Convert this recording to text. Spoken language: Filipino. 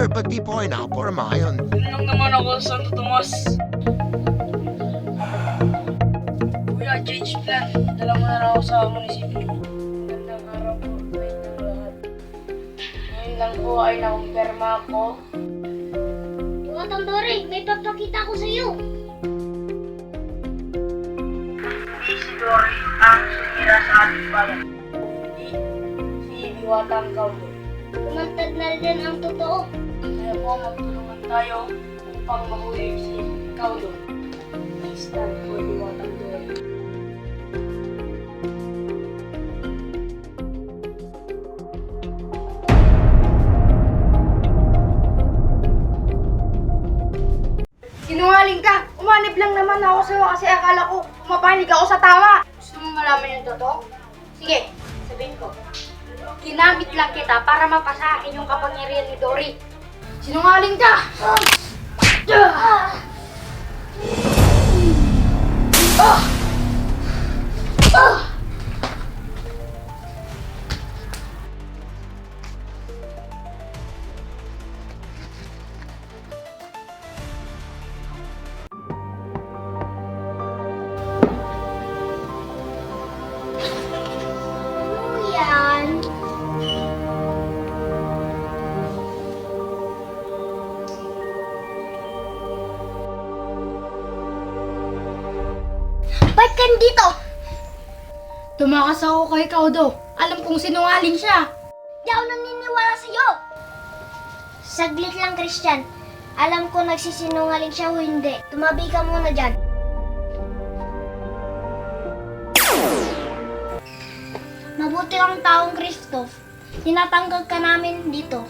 sir, ba't di po kayo nakaporma ngayon? Yun lang naman ako, Santo Tomas. Kuya, change plan. Dala mo na lang ako sa munisipyo. Magandang araw po sa inyong lahat. Ngayon lang po ay nakumpirma ako. Diwatang Dory, may papakita ko sa iyo. Hindi si Dory ang sumira sa ating bayan. Hindi si Diwatang Kaulo. Umantad na rin ang totoo. Kaya po magtulungan tayo upang mahuli si Kaulo. Stand for Diwatang Dory. Sinungaling ka! Umanib lang naman ako sa'yo kasi akala ko pumapanig ako sa tama. Gusto mo malaman yung totoo? Sige, sabihin ko. Ginamit lang kita para mapasa akin yung kapangyarihan ni Dory. Sinungaling ka! Ano yan? Ba't ka dito? Tumakas ako kay Kaudo. Alam kong sinungaling siya. Di ako naniniwala sa'yo. Saglit lang, Christian. Alam ko nagsisinungaling siya o hindi. Tumabi ka muna dyan. Mabuti kang taong Christoph. Tinatanggal ka namin dito.